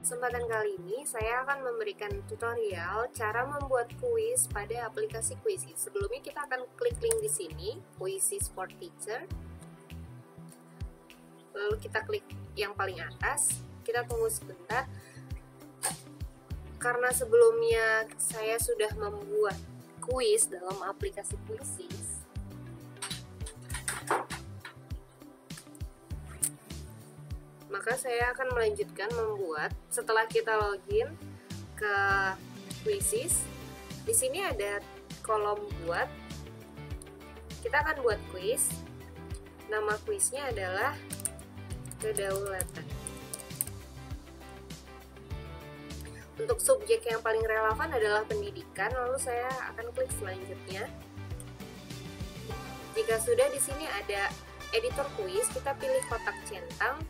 Kesempatan kali ini saya akan memberikan tutorial cara membuat kuis pada aplikasi Quizzes. Sebelumnya kita akan klik link di sini, Quizzes for Teacher. Lalu kita klik yang paling atas, kita tunggu sebentar. Karena sebelumnya saya sudah membuat kuis dalam aplikasi Quizzes, maka saya akan melanjutkan membuat. Setelah kita login ke Quizzes, di sini ada kolom buat. Kita akan buat kuis. Nama kuisnya adalah kedaulatan. Untuk subjek yang paling relevan adalah pendidikan. Lalu saya akan klik selanjutnya. Jika sudah, di sini ada editor kuis, kita pilih kotak centang.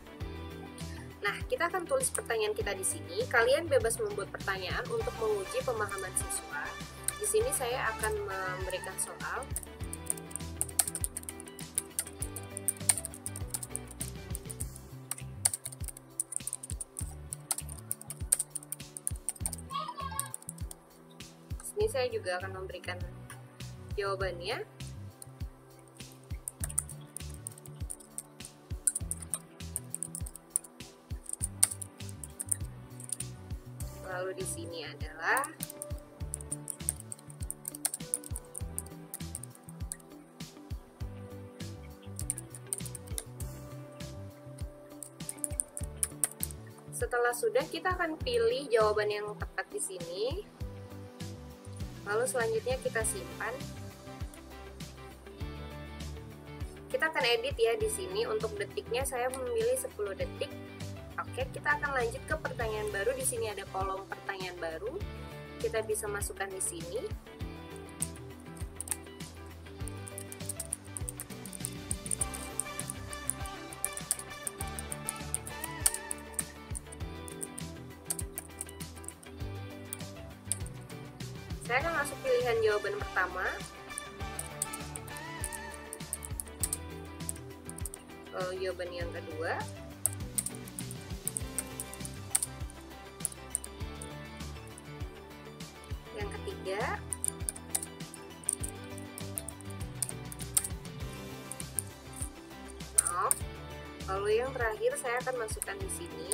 Nah, kita akan tulis pertanyaan kita di sini. Kalian bebas membuat pertanyaan untuk menguji pemahaman siswa. Di sini saya akan memberikan soal. Di sini saya juga akan memberikan jawabannya. Lalu di sini adalah setelah sudah, kita akan pilih jawaban yang tepat di sini. Lalu selanjutnya kita simpan. Kita akan edit ya di sini. Untuk detiknya saya memilih 10 detik. Oke, kita akan lanjut ke pertanyaan baru. Di sini ada kolom pertanyaan baru. Kita bisa masukkan di sini. Saya akan masuk pilihan jawaban pertama. Lalu jawaban yang kedua. Yang ketiga. Maaf. Lalu yang terakhir saya akan masukkan di sini.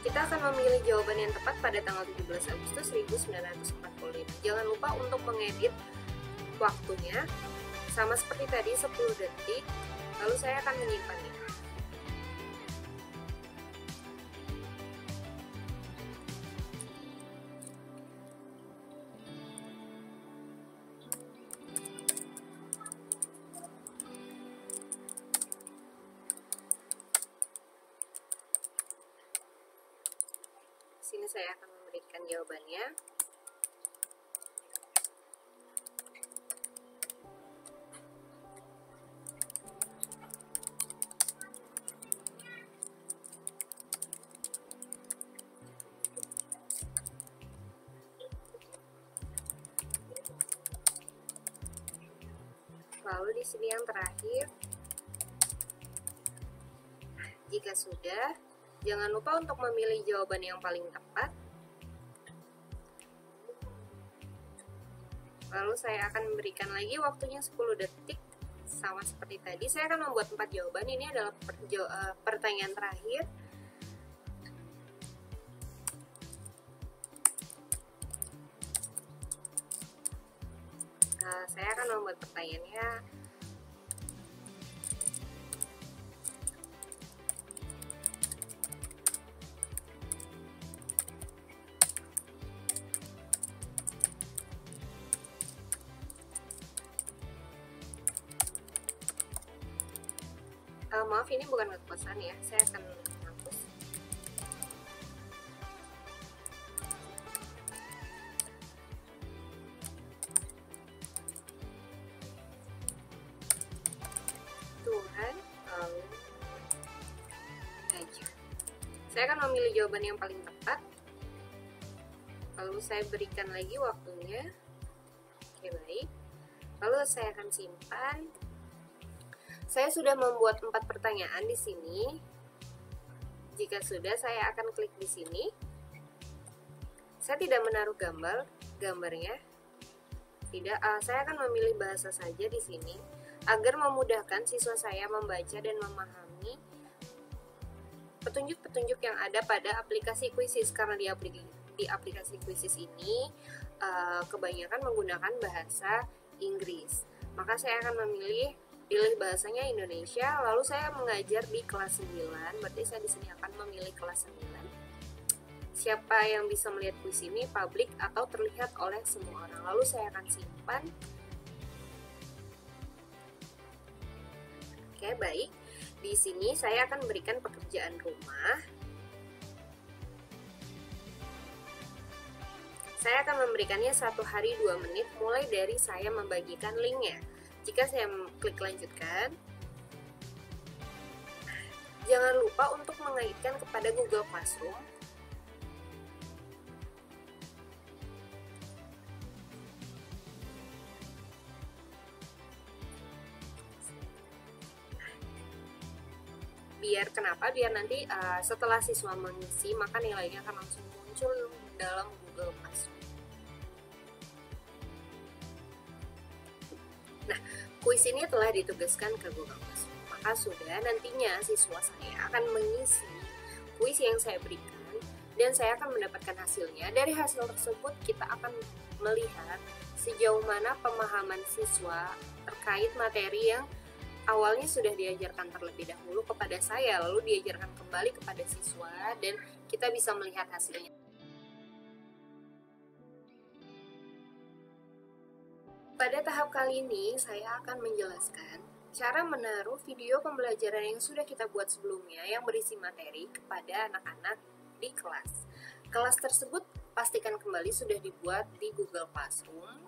Kita akan memilih jawaban yang tepat pada tanggal 17 Agustus 1945. Jangan lupa untuk mengedit waktunya. Sama seperti tadi, 10 detik. Lalu saya akan menyimpannya. Sini saya akan memberikan jawabannya. Lalu di sini yang terakhir. Jika sudah, jangan lupa untuk memilih jawaban yang paling tepat. Lalu saya akan memberikan lagi waktunya 10 detik. Sama seperti tadi, saya akan membuat 4 jawaban. Ini adalah pertanyaan terakhir. Saya akan membuat pertanyaannya. Maaf, ini bukan kekuasaan ya, saya akan hapus. Tuhan, lalu aja. Saya akan memilih jawaban yang paling tepat. Lalu saya berikan lagi waktunya. Oke, baik. Lalu saya akan simpan. Saya sudah membuat 4 pertanyaan di sini. Jika sudah, saya akan klik di sini. Saya tidak menaruh gambarnya. Tidak, saya akan memilih bahasa saja di sini agar memudahkan siswa saya membaca dan memahami petunjuk-petunjuk yang ada pada aplikasi Quizizz, karena di aplikasi Quizizz ini kebanyakan menggunakan bahasa Inggris. Maka saya akan pilih bahasanya Indonesia, lalu saya mengajar di kelas 9, berarti saya di sini akan memilih kelas 9. Siapa yang bisa melihat kuis ini, publik atau terlihat oleh semua orang. Lalu saya akan simpan. Oke, baik. Di sini saya akan berikan pekerjaan rumah. Saya akan memberikannya 1 hari 2 menit mulai dari saya membagikan linknya. Jika saya klik lanjutkan, jangan lupa untuk mengaitkan kepada Google Classroom. Kenapa? Biar nanti setelah siswa mengisi, maka nilainya akan langsung muncul dalam Google Classroom. Nah, kuis ini telah ditugaskan ke Google Classroom. Maka sudah, nantinya siswa saya akan mengisi kuis yang saya berikan dan saya akan mendapatkan hasilnya. Dari hasil tersebut kita akan melihat sejauh mana pemahaman siswa terkait materi yang awalnya sudah diajarkan terlebih dahulu kepada saya, lalu diajarkan kembali kepada siswa, dan kita bisa melihat hasilnya. Pada tahap kali ini, saya akan menjelaskan cara menaruh video pembelajaran yang sudah kita buat sebelumnya yang berisi materi kepada anak-anak di kelas. Kelas tersebut pastikan kembali sudah dibuat di Google Classroom.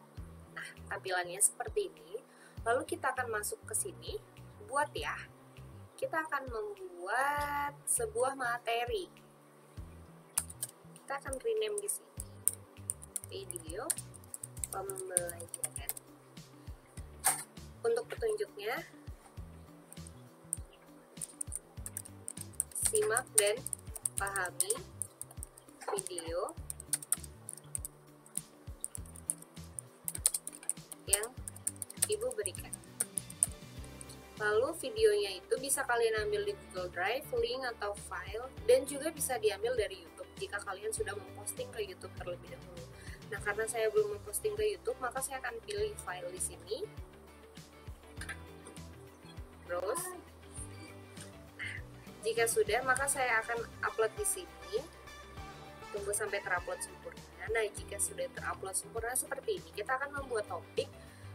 Nah, tampilannya seperti ini. Lalu kita akan masuk ke sini, buat ya. Kita akan membuat sebuah materi. Kita akan rename di sini. Video pembelajaran. Untuk petunjuknya, simak dan pahami video yang Ibu berikan. Lalu videonya itu bisa kalian ambil di Google Drive, link atau file, dan juga bisa diambil dari YouTube jika kalian sudah memposting ke YouTube terlebih dahulu. Nah, karena saya belum memposting ke YouTube, maka saya akan pilih file di sini. Terus, jika sudah, maka saya akan upload di sini. Tunggu sampai terupload sempurna. Nah, jika sudah terupload sempurna seperti ini, kita akan membuat topik.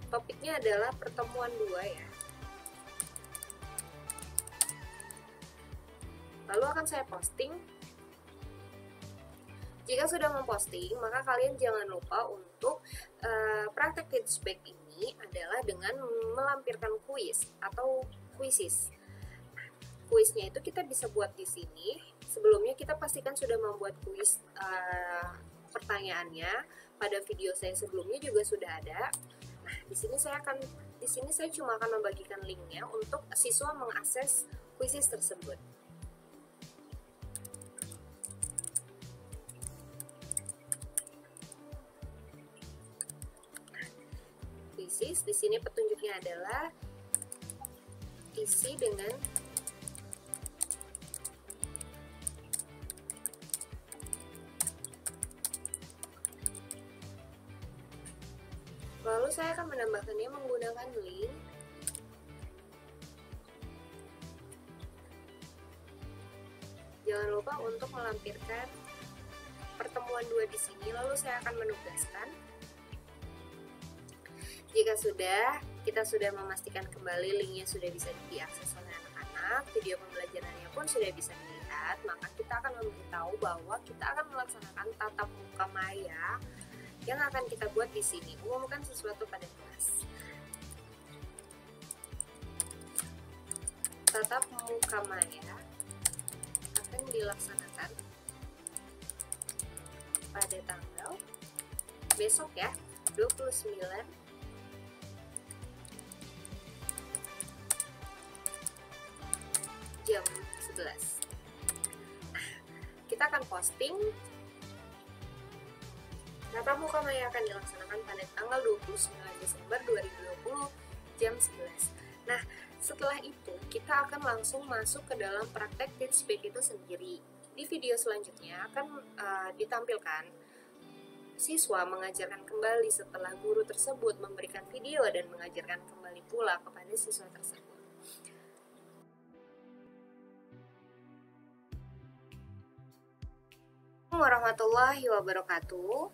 Topiknya adalah pertemuan 2 ya. Lalu akan saya posting. Jika sudah memposting, maka kalian jangan lupa untuk praktek teachback ini adalah dengan melampirkan kuis atau Quizizz. Kuisnya itu kita bisa buat di sini. Sebelumnya kita pastikan sudah membuat kuis pertanyaannya. Pada video saya sebelumnya juga sudah ada. Nah, di sini saya cuma akan membagikan linknya untuk siswa mengakses Quizizz tersebut. Quizizz, di sini petunjuknya adalah isi dengan lalu saya akan menambahkannya menggunakan link. Jangan lupa untuk melampirkan pertemuan 2 di sini, lalu saya akan menugaskan. Jika kita sudah memastikan kembali linknya sudah bisa diakses oleh anak-anak, video pembelajarannya pun sudah bisa dilihat, maka kita akan memberitahu bahwa kita akan melaksanakan tatap muka maya yang akan kita buat di sini. Umumkan sesuatu pada kelas. Tatap muka maya akan dilaksanakan pada tanggal besok ya, 29 Kita akan posting tatap muka Maya akan dilaksanakan pada tanggal 29 Desember 2020 jam 11. Nah, setelah itu kita akan langsung masuk ke dalam praktek teach speak itu sendiri. Di video selanjutnya akan ditampilkan siswa mengajarkan kembali setelah guru tersebut memberikan video dan mengajarkan kembali pula kepada siswa tersebut. Warahmatullahi wabarakatuh.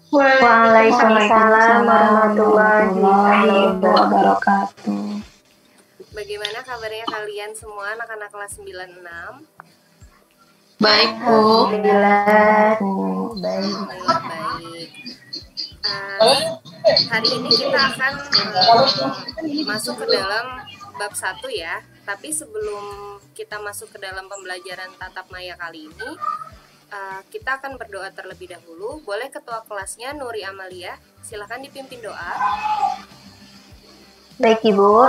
Waalaikumsalam warahmatullahi wabarakatuh. Bagaimana kabarnya kalian semua anak-anak kelas 96? Baik, Bu. Alhamdulillah. Baik. Hari ini kita akan masuk ke dalam bab 1 ya. Tapi sebelum kita masuk ke dalam pembelajaran tatap maya kali ini, kita akan berdoa terlebih dahulu. Boleh ketua kelasnya Nuri Amalia, silakan dipimpin doa. Baik Ibu,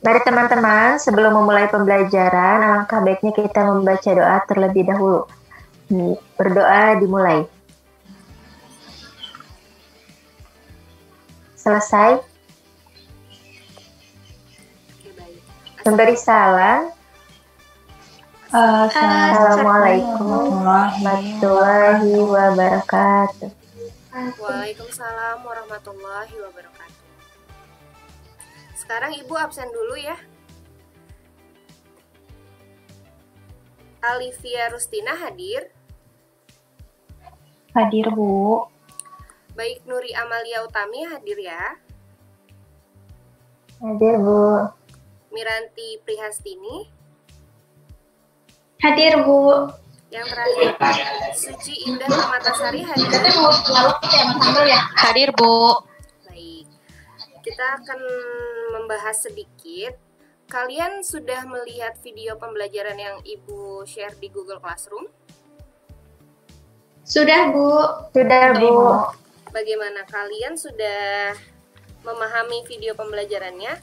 mari teman-teman sebelum memulai pembelajaran, alangkah baiknya kita membaca doa terlebih dahulu. Berdoa dimulai. Selesai. Oke, baik. Memberi salam. Assalamualaikum warahmatullahi wabarakatuh. Waalaikumsalam warahmatullahi wabarakatuh. Sekarang Ibu absen dulu ya. Alivia Rustina hadir. Hadir, Bu. Baik, Nuri Amalia Utami hadir ya. Hadir Bu. Miranti Prihastini. Hadir, Bu. Yang terakhir, Suci Indah Permatasari hadir. Hadir, Bu. Baik, kita akan membahas sedikit. Kalian sudah melihat video pembelajaran yang Ibu share di Google Classroom? Sudah, Bu. Sudah Bu. Bagaimana kalian sudah memahami video pembelajarannya?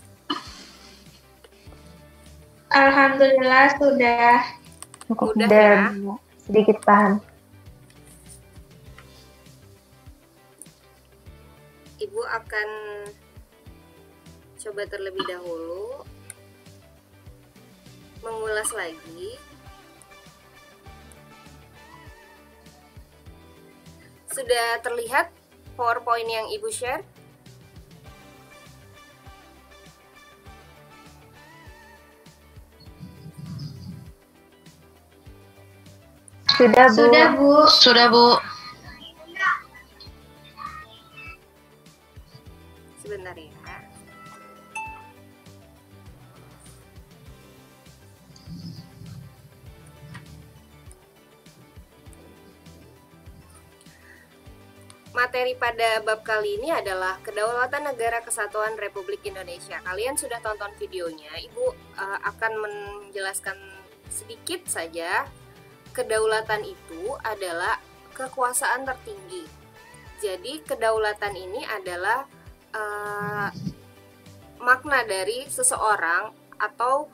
Alhamdulillah sudah. Cukup Mudah mudah, ya? Bu. Sedikit paham. Ibu akan coba terlebih dahulu mengulas lagi. Sudah terlihat PowerPoint yang Ibu share? Sudah Bu. Sudah, Bu. Sudah, Bu. Sebentar ya. Materi pada bab kali ini adalah Kedaulatan Negara Kesatuan Republik Indonesia. Kalian sudah tonton videonya. Ibu akan menjelaskan sedikit saja. Kedaulatan itu adalah kekuasaan tertinggi. Jadi kedaulatan ini adalah makna dari seseorang atau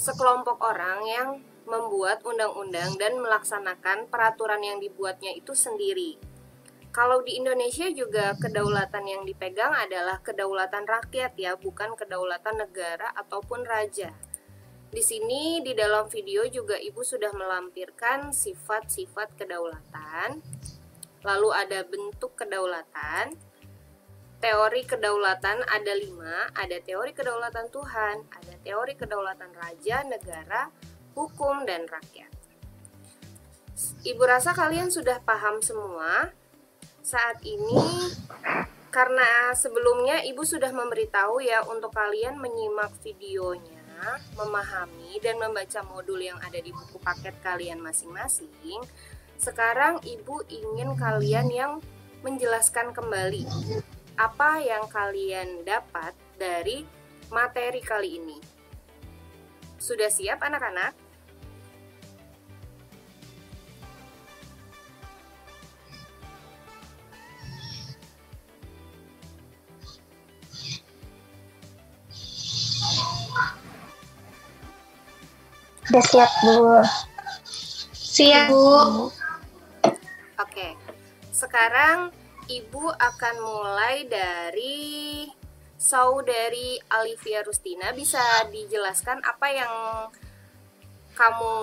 sekelompok orang yang membuat undang-undang dan melaksanakan peraturan yang dibuatnya itu sendiri. Kalau di Indonesia juga kedaulatan yang dipegang adalah kedaulatan rakyat ya, bukan kedaulatan negara ataupun raja. Di sini di dalam video juga Ibu sudah melampirkan sifat-sifat kedaulatan. Lalu ada bentuk kedaulatan. Teori kedaulatan ada 5, ada teori kedaulatan Tuhan, ada teori kedaulatan raja, negara, hukum, dan rakyat. Ibu rasa kalian sudah paham semua. Saat ini, karena sebelumnya Ibu sudah memberitahu ya untuk kalian menyimak videonya, memahami dan membaca modul yang ada di buku paket kalian masing-masing. Sekarang Ibu ingin kalian yang menjelaskan kembali apa yang kalian dapat dari materi kali ini. Sudah siap anak-anak? Udah siap, Bu. Siap, Bu. Oke, sekarang Ibu akan mulai dari Saudari Alivia Rustina. Bisa dijelaskan apa yang kamu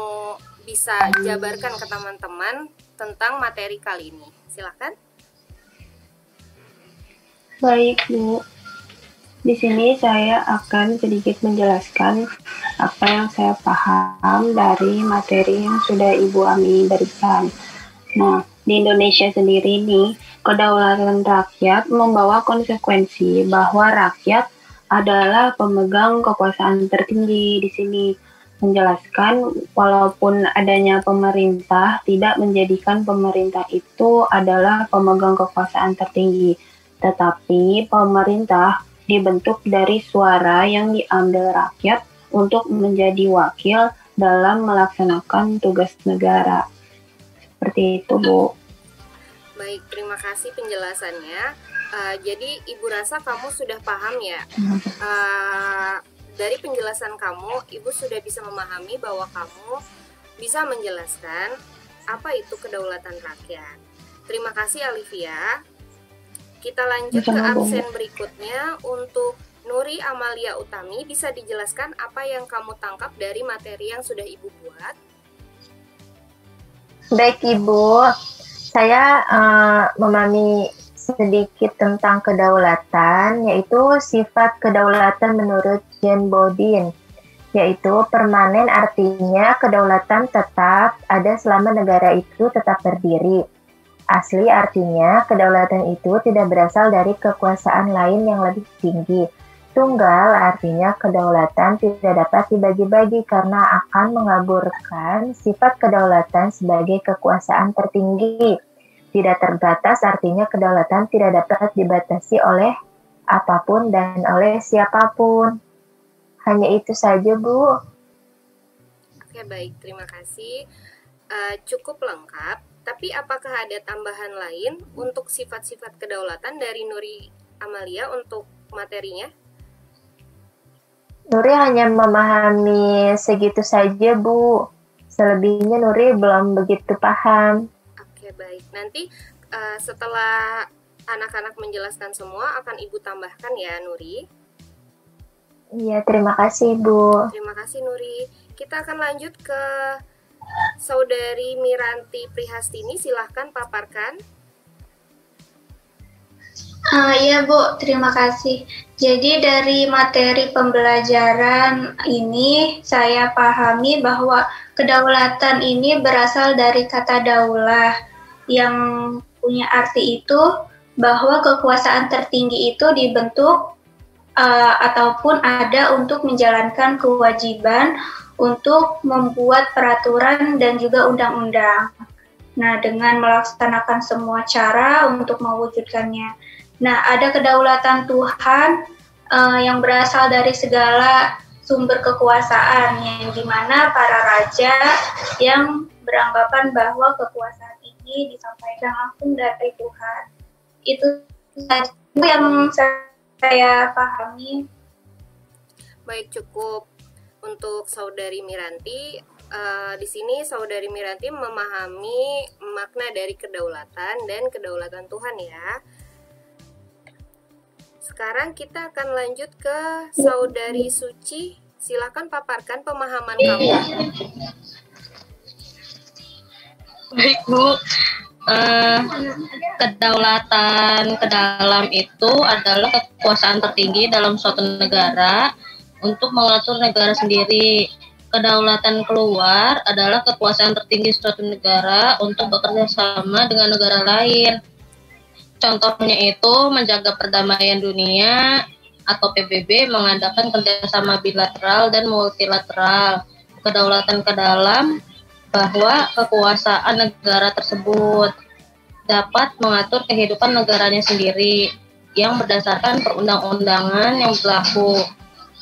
bisa jabarkan ke teman-teman tentang materi kali ini? Silakan. Baik, Bu. Di sini saya akan sedikit menjelaskan apa yang saya paham dari materi yang sudah Ibu Ami berikan. Nah, di Indonesia sendiri nih, kedaulatan rakyat membawa konsekuensi bahwa rakyat adalah pemegang kekuasaan tertinggi di sini. Menjelaskan walaupun adanya pemerintah tidak menjadikan pemerintah itu adalah pemegang kekuasaan tertinggi, tetapi pemerintah dibentuk dari suara yang diambil rakyat untuk menjadi wakil dalam melaksanakan tugas negara. Seperti itu, Bu. Baik, terima kasih penjelasannya. Jadi Ibu rasa kamu sudah paham ya. Dari penjelasan kamu, Ibu sudah bisa memahami bahwa kamu bisa menjelaskan apa itu kedaulatan rakyat. Terima kasih Alivia. Kita lanjut ke absen berikutnya. Untuk Nuri Amalia Utami, bisa dijelaskan apa yang kamu tangkap dari materi yang sudah Ibu buat? Baik, Ibu. Saya memahami sedikit tentang kedaulatan, yaitu sifat kedaulatan menurut Jean Bodin, yaitu permanen, artinya kedaulatan tetap ada selama negara itu tetap berdiri. Asli artinya kedaulatan itu tidak berasal dari kekuasaan lain yang lebih tinggi. Tunggal artinya kedaulatan tidak dapat dibagi-bagi karena akan mengaburkan sifat kedaulatan sebagai kekuasaan tertinggi. Tidak terbatas artinya kedaulatan tidak dapat dibatasi oleh apapun dan oleh siapapun. Hanya itu saja, Bu. Oke, baik. Terima kasih. Cukup lengkap. Tapi apakah ada tambahan lain untuk sifat-sifat kedaulatan dari Nuri Amalia untuk materinya? Nuri hanya memahami segitu saja, Bu. Selebihnya Nuri belum begitu paham. Oke, baik. Nanti setelah anak-anak menjelaskan semua, akan Ibu tambahkan ya, Nuri. Iya, terima kasih, Bu. Terima kasih, Nuri. Kita akan lanjut ke Saudari Miranti Prihastini. Silahkan paparkan. Iya, Bu, terima kasih. Jadi dari materi pembelajaran ini saya pahami bahwa kedaulatan ini berasal dari kata daulah yang punya arti itu bahwa kekuasaan tertinggi itu dibentuk ataupun ada untuk menjalankan kewajiban untuk membuat peraturan dan juga undang-undang. Nah, dengan melaksanakan semua cara untuk mewujudkannya. Nah, ada kedaulatan Tuhan yang berasal dari segala sumber kekuasaan, yang dimana para raja yang beranggapan bahwa kekuasaan ini disampaikan langsung dari Tuhan. Itu saja yang saya pahami. Baik, cukup untuk Saudari Miranti. Di sini Saudari Miranti memahami makna dari kedaulatan dan kedaulatan Tuhan ya. Sekarang kita akan lanjut ke Saudari Suci. Silakan paparkan pemahaman kamu. Baik, Bu. Kedaulatan ke dalam itu adalah kekuasaan tertinggi dalam suatu negara untuk mengatur negara sendiri. Kedaulatan keluar adalah kekuasaan tertinggi suatu negara untuk bekerja sama dengan negara lain. Contohnya itu menjaga perdamaian dunia atau PBB, mengadakan kerjasama bilateral dan multilateral. Kedaulatan ke dalam bahwa kekuasaan negara tersebut dapat mengatur kehidupan negaranya sendiri yang berdasarkan perundang-undangan yang berlaku.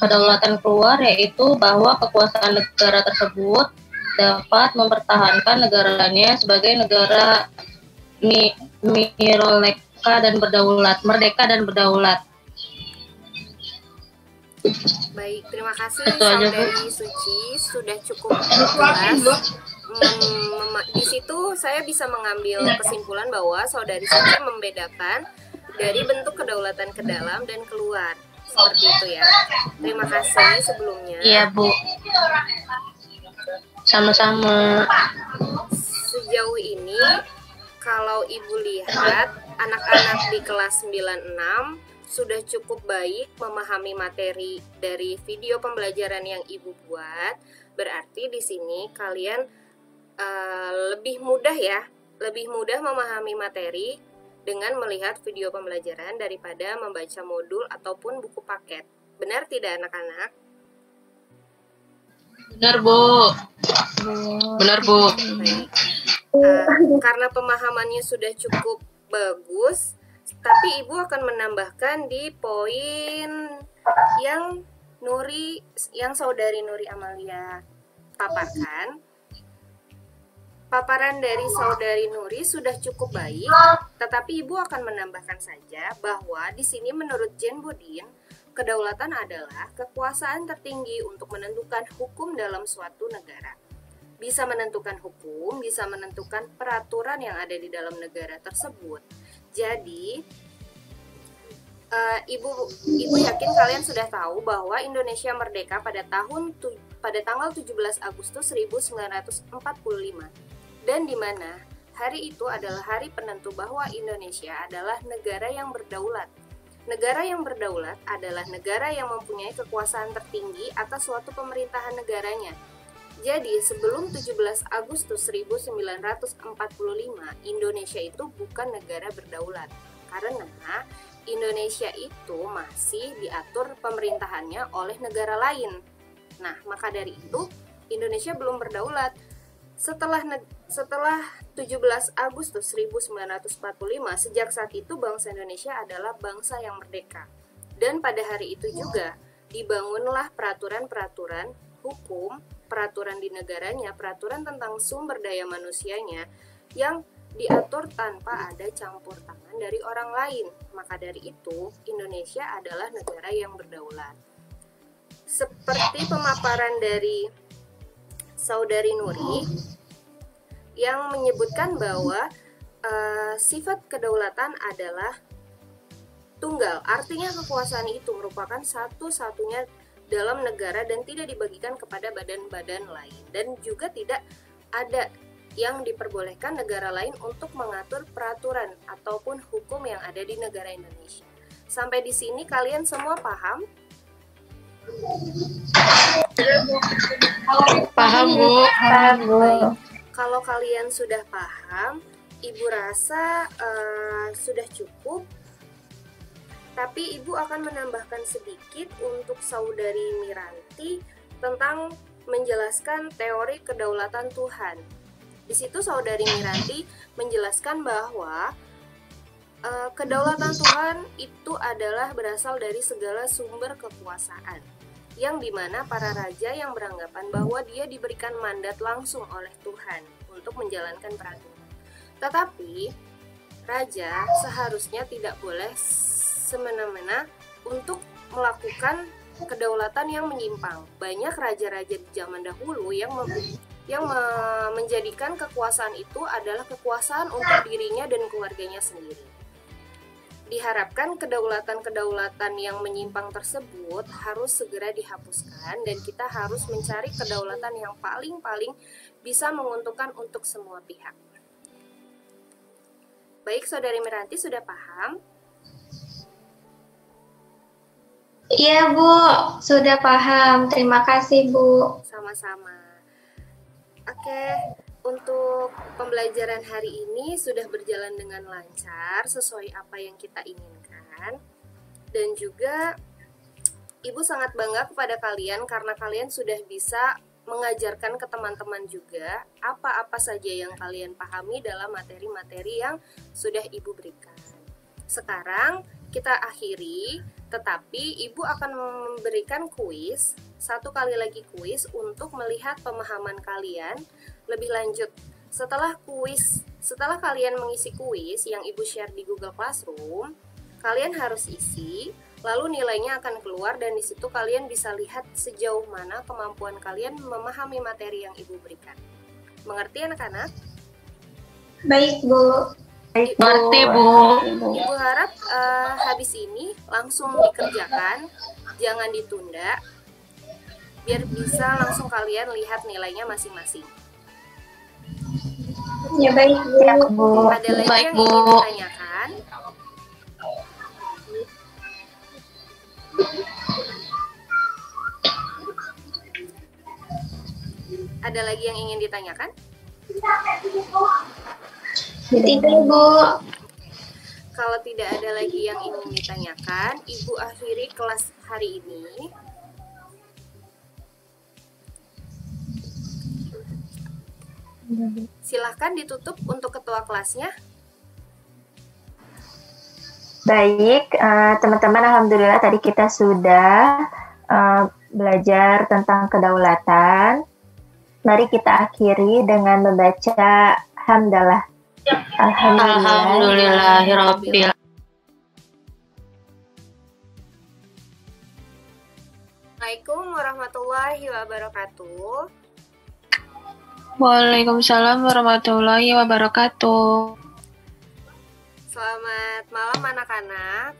Kedaulatan keluar yaitu bahwa kekuasaan negara tersebut dapat mempertahankan negaranya sebagai negara merdeka dan berdaulat. Baik, terima kasih Itu aja, Bu. Saudari Suci, sudah cukup jelas. Di situ saya bisa mengambil kesimpulan bahwa Saudari Suci membedakan dari bentuk kedaulatan ke dalam dan keluar. Seperti itu ya. Terima kasih sebelumnya. Iya, Bu. Sama-sama. Sejauh ini kalau Ibu lihat anak-anak di kelas 96 sudah cukup baik memahami materi dari video pembelajaran yang Ibu buat. Berarti di sini kalian lebih mudah ya, lebih mudah memahami materi dengan melihat video pembelajaran daripada membaca modul ataupun buku paket. Benar tidak anak-anak? Benar, Bu. Benar, Bu. Baik. Karena pemahamannya sudah cukup bagus, tapi Ibu akan menambahkan di poin yang Saudari Nuri Amalia paparkan. Paparan dari Saudari Nuri sudah cukup baik, tetapi Ibu akan menambahkan saja bahwa di sini menurut Jane Bodin, kedaulatan adalah kekuasaan tertinggi untuk menentukan hukum dalam suatu negara. Bisa menentukan hukum, bisa menentukan peraturan yang ada di dalam negara tersebut. Jadi, Ibu yakin kalian sudah tahu bahwa Indonesia merdeka pada tanggal 17 Agustus 1945. Dan di mana hari itu adalah hari penentu bahwa Indonesia adalah negara yang berdaulat. Negara yang berdaulat adalah negara yang mempunyai kekuasaan tertinggi atas suatu pemerintahan negaranya. Jadi sebelum 17 Agustus 1945, Indonesia itu bukan negara berdaulat. Karena Indonesia itu masih diatur pemerintahannya oleh negara lain. Nah, maka dari itu Indonesia belum berdaulat. Setelah 17 Agustus 1945, sejak saat itu bangsa Indonesia adalah bangsa yang merdeka. Dan pada hari itu juga dibangunlah peraturan-peraturan hukum, peraturan di negaranya, peraturan tentang sumber daya manusianya yang diatur tanpa ada campur tangan dari orang lain. Maka dari itu, Indonesia adalah negara yang berdaulat. Seperti pemaparan dari Saudari Nuri yang menyebutkan bahwa sifat kedaulatan adalah tunggal. Artinya kekuasaan itu merupakan satu-satunya dalam negara dan tidak dibagikan kepada badan-badan lain. Dan juga tidak ada yang diperbolehkan negara lain untuk mengatur peraturan ataupun hukum yang ada di negara Indonesia. Sampai di sini kalian semua paham? Paham, Bu. Paham, Bu. Baik. Kalau kalian sudah paham, Ibu rasa sudah cukup. Tapi Ibu akan menambahkan sedikit untuk Saudari Miranti tentang menjelaskan teori kedaulatan Tuhan. Di situ Saudari Miranti menjelaskan bahwa kedaulatan Tuhan itu adalah berasal dari segala sumber kekuasaan, yang dimana para raja yang beranggapan bahwa dia diberikan mandat langsung oleh Tuhan untuk menjalankan peraturan. Tetapi raja seharusnya tidak boleh semena-mena untuk melakukan kedaulatan yang menyimpang. Banyak raja-raja di zaman dahulu yang menjadikan kekuasaan itu adalah kekuasaan untuk dirinya dan keluarganya sendiri. Diharapkan kedaulatan-kedaulatan yang menyimpang tersebut harus segera dihapuskan dan kita harus mencari kedaulatan yang paling-paling bisa menguntungkan untuk semua pihak. Baik, Saudari Miranti sudah paham? Iya, Bu, sudah paham. Terima kasih, Bu. Sama-sama. Oke, untuk pembelajaran hari ini sudah berjalan dengan lancar sesuai apa yang kita inginkan. Dan juga Ibu sangat bangga kepada kalian karena kalian sudah bisa mengajarkan ke teman-teman juga apa-apa saja yang kalian pahami dalam materi-materi yang sudah Ibu berikan. Sekarang kita akhiri, tetapi Ibu akan memberikan kuis, satu kali lagi kuis untuk melihat pemahaman kalian lebih lanjut. Setelah kalian mengisi kuis yang Ibu share di Google Classroom, kalian harus isi Lalu nilainya akan keluar dan di situ kalian bisa lihat sejauh mana kemampuan kalian memahami materi yang Ibu berikan. Mengerti anak-anak? Baik, Bu. Baik, Ngerti, Bu. Ibu harap habis ini langsung dikerjakan, jangan ditunda, biar bisa langsung kalian lihat nilainya masing-masing. Ya, baik, Bu. Ada lagi Baik, yang Bu. ingin ditanyakan? Ada lagi yang ingin ditanyakan? Tidak, Bu. Kalau tidak ada lagi yang ingin ditanyakan, Ibu akhiri kelas hari ini. Silahkan ditutup untuk ketua kelasnya. Baik, teman-teman, alhamdulillah tadi kita sudah belajar tentang kedaulatan. Mari kita akhiri dengan membaca hamdalah. Alhamdulillahirabbil. Assalamualaikum warahmatullahi wabarakatuh. Waalaikumsalam warahmatullahi wabarakatuh. Selamat malam anak-anak.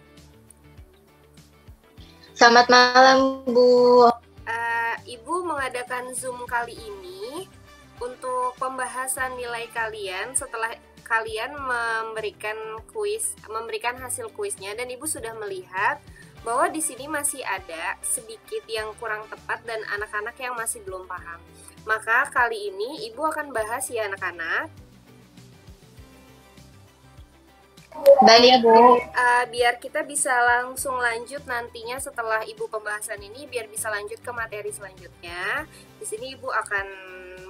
Selamat malam, Bu. Ibu mengadakan Zoom kali ini untuk pembahasan nilai kalian setelah kalian memberikan hasil kuisnya, dan Ibu sudah melihat bahwa di sini masih ada sedikit yang kurang tepat dan anak-anak yang masih belum paham. Maka kali ini Ibu akan bahas ya anak-anak. Baik, Bu. Biar kita bisa langsung lanjut nantinya setelah Ibu pembahasan ini, biar bisa lanjut ke materi selanjutnya. Di sini Ibu akan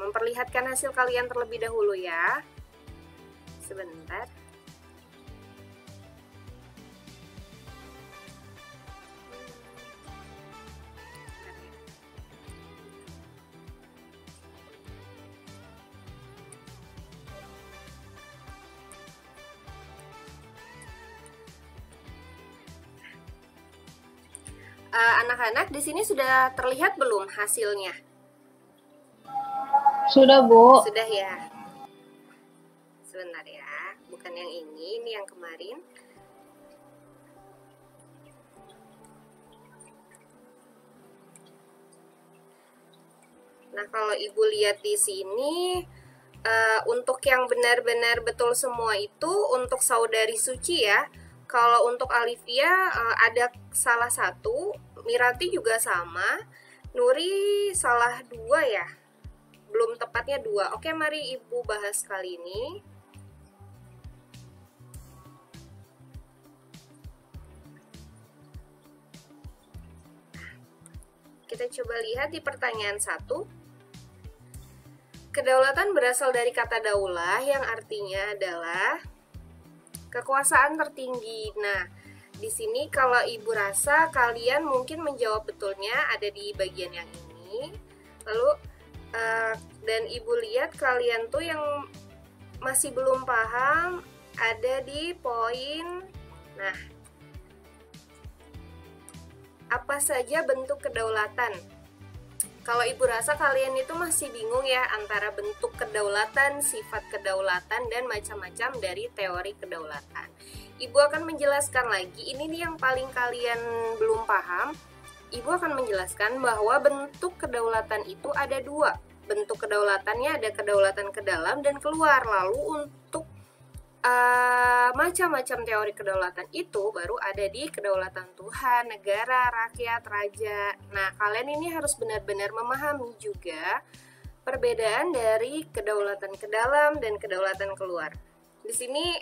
memperlihatkan hasil kalian terlebih dahulu ya. Sebentar. Anak-anak di sini sudah terlihat belum hasilnya? Sudah, Bu. Sudah ya. Sebentar ya, bukan yang ini yang kemarin. Nah, kalau Ibu lihat di sini, untuk yang benar-benar betul semua itu untuk saudari Suci ya. Kalau untuk Alivia ada salah satu, Miranti juga sama, Nuri salah 2 ya, belum tepatnya 2. Oke, mari Ibu bahas kali ini. Kita coba lihat di pertanyaan 1. Kedaulatan berasal dari kata daulah yang artinya adalah kekuasaan tertinggi. Nah, di sini kalau Ibu rasa kalian mungkin menjawab betulnya ada di bagian yang ini. Lalu dan Ibu lihat kalian tuh yang masih belum paham ada di poin. Nah, apa saja bentuk kedaulatan? Kalau Ibu rasa kalian itu masih bingung ya antara bentuk kedaulatan, sifat kedaulatan, dan macam-macam dari teori kedaulatan. Ibu akan menjelaskan lagi, ini nih yang paling kalian belum paham. Ibu akan menjelaskan bahwa bentuk kedaulatan itu ada 2. Bentuk kedaulatannya ada kedaulatan ke dalam dan keluar. Lalu untuk macam-macam teori kedaulatan itu baru ada di kedaulatan Tuhan, negara, rakyat, raja. Nah, kalian ini harus benar-benar memahami juga perbedaan dari kedaulatan ke dalam dan kedaulatan keluar. Di sini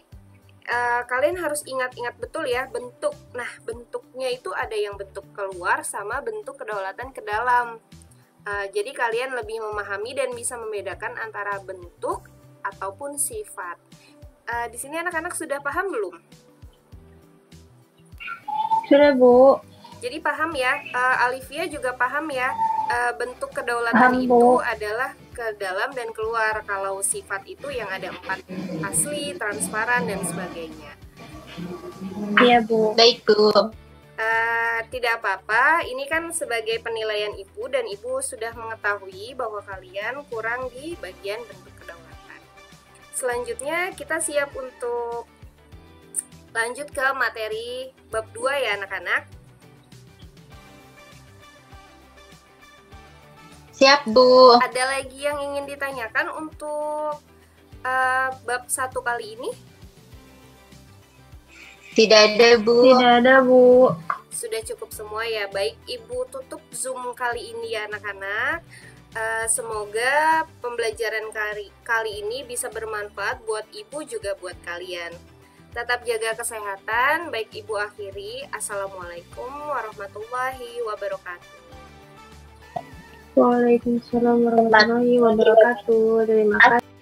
kalian harus ingat-ingat betul ya bentuk. Nah, bentuknya itu ada yang bentuk keluar sama bentuk kedaulatan ke dalam. Jadi kalian lebih memahami dan bisa membedakan antara bentuk ataupun sifat. Di sini anak-anak sudah paham belum? Sudah, Bu. Jadi paham ya, Alivia juga paham ya, bentuk kedaulatan Paham, itu Bu. adalah ke dalam dan keluar. Kalau sifat itu yang ada 4, asli, transparan, dan sebagainya. Iya, Bu. Baik, Bu. Tidak apa-apa, ini kan sebagai penilaian Ibu dan Ibu sudah mengetahui bahwa kalian kurang di bagian bentuk kedaulatan. Selanjutnya kita siap untuk lanjut ke materi bab 2 ya anak-anak. Siap, Bu. Ada lagi yang ingin ditanyakan untuk bab 1 kali ini? Tidak ada, Bu. Tidak ada, Bu. Sudah cukup semua ya. Baik, Ibu tutup Zoom kali ini ya anak-anak. Semoga pembelajaran kali ini bisa bermanfaat buat Ibu juga buat kalian. Tetap jaga kesehatan. Baik, Ibu akhiri. Assalamualaikum warahmatullahi wabarakatuh. Waalaikumsalam warahmatullahi wabarakatuh. Terima kasih.